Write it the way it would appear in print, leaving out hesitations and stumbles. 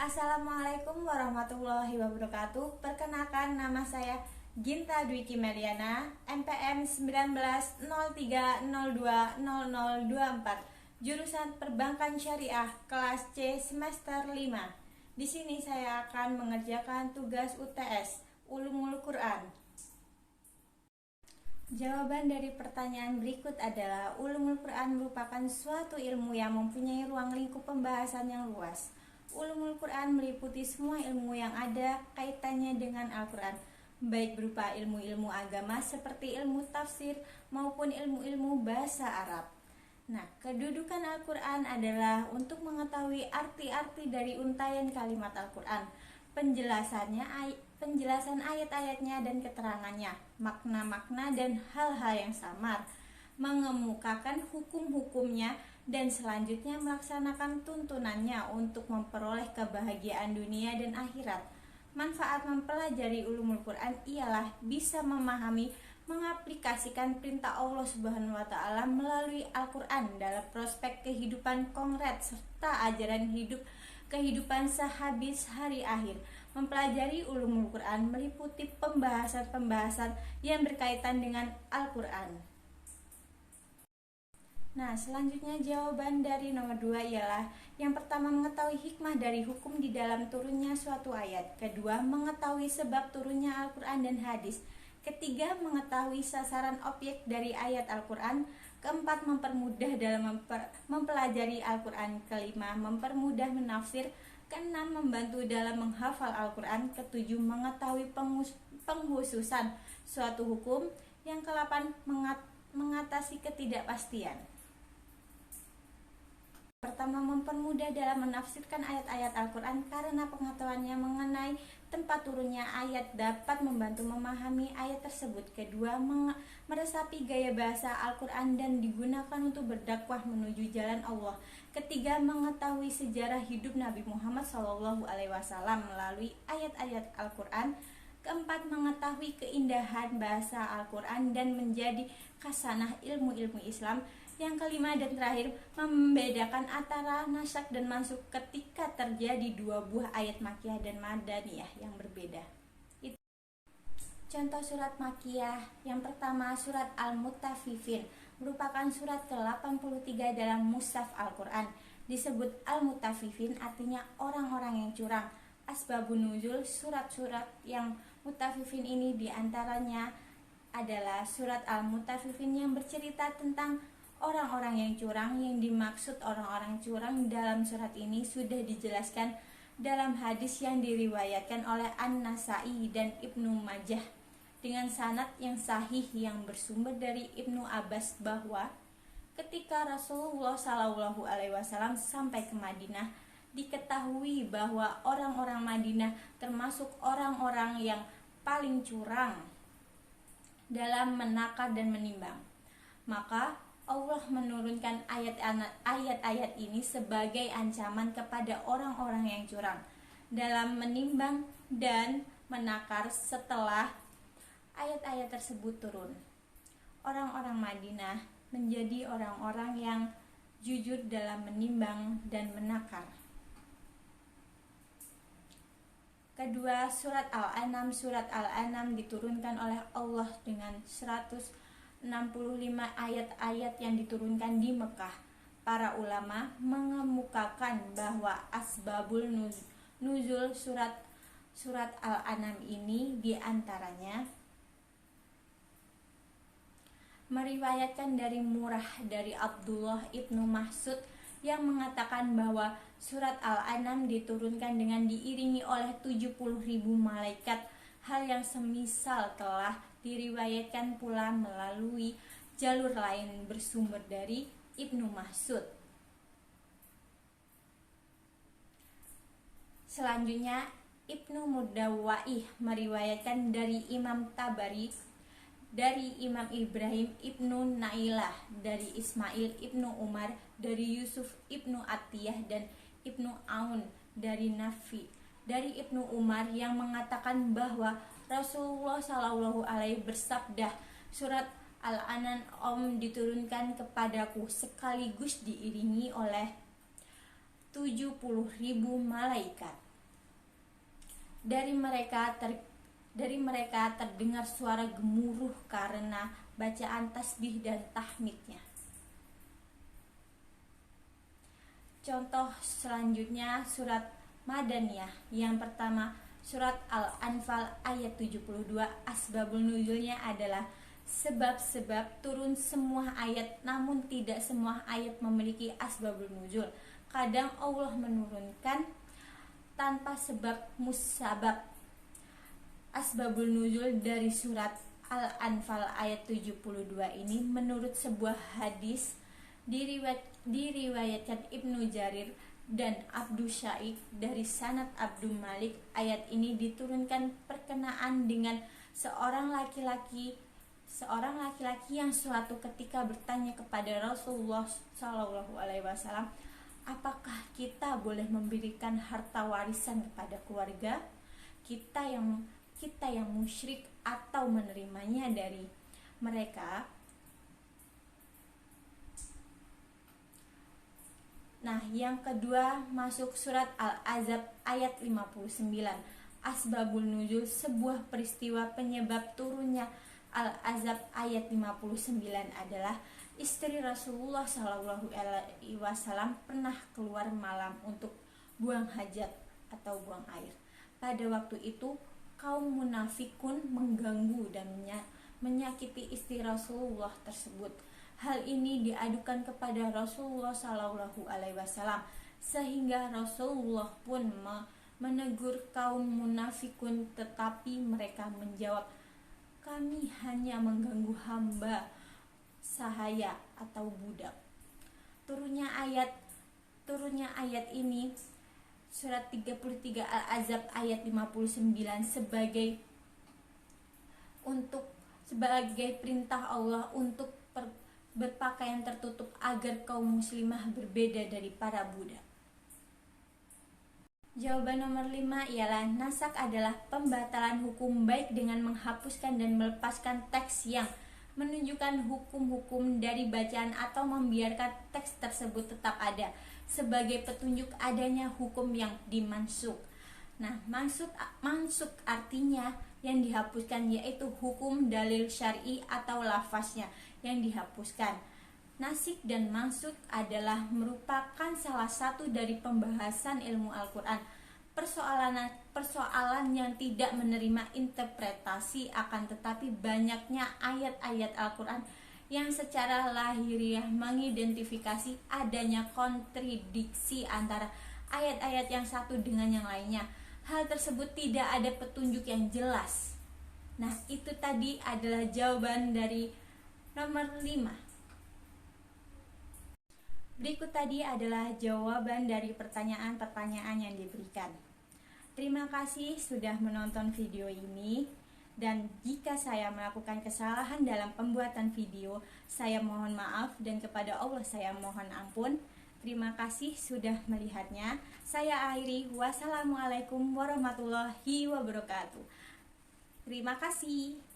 Assalamualaikum warahmatullahi wabarakatuh. Perkenalkan, nama saya Ginta Dwi Kimeliana, NPM 1903020024, jurusan Perbankan Syariah, kelas C semester 5. Di sini saya akan mengerjakan tugas UTS, Ulumul Quran. Jawaban dari pertanyaan berikut adalah Ulumul Quran merupakan suatu ilmu yang mempunyai ruang lingkup pembahasan yang luas. Ulumul Quran meliputi semua ilmu yang ada kaitannya dengan Al-Quran, baik berupa ilmu-ilmu agama seperti ilmu tafsir maupun ilmu-ilmu bahasa Arab. Nah, kedudukan Al-Quran adalah untuk mengetahui arti-arti dari untaian kalimat Al-Quran, penjelasan ayat-ayatnya dan keterangannya, makna-makna dan hal-hal yang samar, mengemukakan hukum-hukumnya, dan selanjutnya melaksanakan tuntunannya untuk memperoleh kebahagiaan dunia dan akhirat. Manfaat mempelajari ulumul Quran ialah bisa memahami, mengaplikasikan perintah Allah Subhanahu wa taala melalui Al-Quran dalam prospek kehidupan konkret serta ajaran hidup kehidupan sehabis hari akhir. Mempelajari ulumul Quran meliputi pembahasan-pembahasan yang berkaitan dengan Al-Quran. Nah, selanjutnya jawaban dari nomor 2 ialah yang pertama, mengetahui hikmah dari hukum di dalam turunnya suatu ayat. Kedua, mengetahui sebab turunnya Al-Quran dan hadis. Ketiga, mengetahui sasaran objek dari ayat Al-Quran. Keempat, mempermudah dalam mempelajari Al-Quran. Kelima, mempermudah menafsir. Keenam, membantu dalam menghafal Al-Quran. Ketujuh, mengetahui penghususan suatu hukum. Yang kedelapan, mengatasi ketidakpastian. Pertama, mempermudah dalam menafsirkan ayat-ayat Al-Quran karena pengetahuannya mengenai tempat turunnya ayat dapat membantu memahami ayat tersebut. Kedua, meresapi gaya bahasa Al-Quran dan digunakan untuk berdakwah menuju jalan Allah. Ketiga, mengetahui sejarah hidup Nabi Muhammad SAW melalui ayat-ayat Al-Quran. Keempat, mengetahui keindahan bahasa Al-Quran dan menjadi khasanah ilmu-ilmu Islam. Yang kelima dan terakhir, membedakan antara nasakh dan mansukh ketika terjadi dua buah ayat Makkiyah dan Madaniyah yang berbeda. Contoh surat Makkiyah. Yang pertama, surat Al-Mutaffifin merupakan surat ke-83 dalam mushaf Al-Quran. Disebut Al-Mutaffifin artinya orang-orang yang curang. Asbabun nuzul surat-surat yang Mutaffifin ini diantaranya adalah surat Al-Mutaffifin yang bercerita tentang orang-orang yang curang. Yang dimaksud orang-orang curang dalam surat ini sudah dijelaskan dalam hadis yang diriwayatkan oleh An-Nasai dan Ibnu Majah dengan sanad yang sahih yang bersumber dari Ibnu Abbas bahwa ketika Rasulullah SAW sampai ke Madinah, diketahui bahwa orang-orang Madinah termasuk orang-orang yang paling curang dalam menakar dan menimbang. Maka Allah menurunkan ayat-ayat ini sebagai ancaman kepada orang-orang yang curang dalam menimbang dan menakar. Setelah ayat-ayat tersebut turun, orang-orang Madinah menjadi orang-orang yang jujur dalam menimbang dan menakar. Kedua, surat Al-An'am. Surat Al-An'am diturunkan oleh Allah dengan 165 ayat-ayat yang diturunkan di Mekah. Para ulama mengemukakan bahwa asbabul nuzul surat Al-An'am ini diantaranya meriwayatkan dari Murrah dari Abdullah ibnu Mas'ud yang mengatakan bahwa surat Al-An'am diturunkan dengan diiringi oleh 70.000 malaikat. Hal yang semisal telah diriwayatkan pula melalui jalur lain bersumber dari Ibnu Mas'ud. Selanjutnya, Ibnu Mudawwaih meriwayatkan dari Imam Tabari, dari Imam Ibrahim ibnu Nailah, dari Ismail ibnu Umar, dari Yusuf ibnu Atiyah dan Ibnu Aun, dari Nafi, dari Ibnu Umar yang mengatakan bahwa Rasulullah SAW bersabda, surat Al-An'am diturunkan kepadaku sekaligus diiringi oleh 70.000 malaikat. Dari mereka terdengar suara gemuruh karena bacaan tasbih dan tahmidnya. Contoh selanjutnya surat Madaniyah. Yang pertama surat Al-Anfal ayat 72. Asbabul nuzulnya adalah sebab-sebab turun semua ayat, namun tidak semua ayat memiliki asbabul nuzul. Kadang Allah menurunkan tanpa sebab musabab. Asbabul nuzul dari surat Al-Anfal ayat 72 ini menurut sebuah hadis diriwayatkan Ibnu Jarir dan Abdul Syaikh dari sanad Abdul Malik. Ayat ini diturunkan perkenaan dengan seorang laki-laki yang suatu ketika bertanya kepada Rasulullah Shallallahu Alaihi Wasallam, apakah kita boleh memberikan harta warisan kepada keluarga kita yang musyrik atau menerimanya dari mereka? Nah, yang kedua masuk surat Al-Ahzab ayat 59. Asbabul nuzul, sebuah peristiwa penyebab turunnya Al-Ahzab ayat 59 adalah istri Rasulullah Shallallahu Alaihi Wasallam pernah keluar malam untuk buang hajat atau buang air. Pada waktu itu kaum munafikun mengganggu dan menyakiti istri Rasulullah tersebut. Hal ini diadukan kepada Rasulullah Shallallahu Alaihi Wasallam, sehingga Rasulullah pun menegur kaum munafikun, tetapi mereka menjawab, kami hanya mengganggu hamba sahaya atau budak. Turunnya ayat ini surat 33 Al-Ahzab ayat 59 sebagai perintah Allah untuk berpakaian tertutup agar kaum muslimah berbeda dari para budak. Jawaban nomor 5 ialah nasak adalah pembatalan hukum baik dengan menghapuskan dan melepaskan teks yang menunjukkan hukum-hukum dari bacaan atau membiarkan teks tersebut tetap ada sebagai petunjuk adanya hukum yang dimansuk. Nah, mansuk artinya yang dihapuskan, yaitu hukum dalil syar'i atau lafaznya yang dihapuskan. Nasik dan mansuk adalah merupakan salah satu dari pembahasan ilmu Al-Quran. Persoalan yang tidak menerima interpretasi, akan tetapi banyaknya ayat-ayat Al-Quran yang secara lahiriah mengidentifikasi adanya kontradiksi antara ayat-ayat yang satu dengan yang lainnya. Hal tersebut tidak ada petunjuk yang jelas. Nah, itu tadi adalah jawaban dari nomor 5. Berikut tadi adalah jawaban dari pertanyaan-pertanyaan yang diberikan. Terima kasih sudah menonton video ini, dan jika saya melakukan kesalahan dalam pembuatan video, saya mohon maaf, dan kepada Allah saya mohon ampun. Terima kasih sudah melihatnya. Saya akhiri. Wassalamualaikum warahmatullahi wabarakatuh. Terima kasih.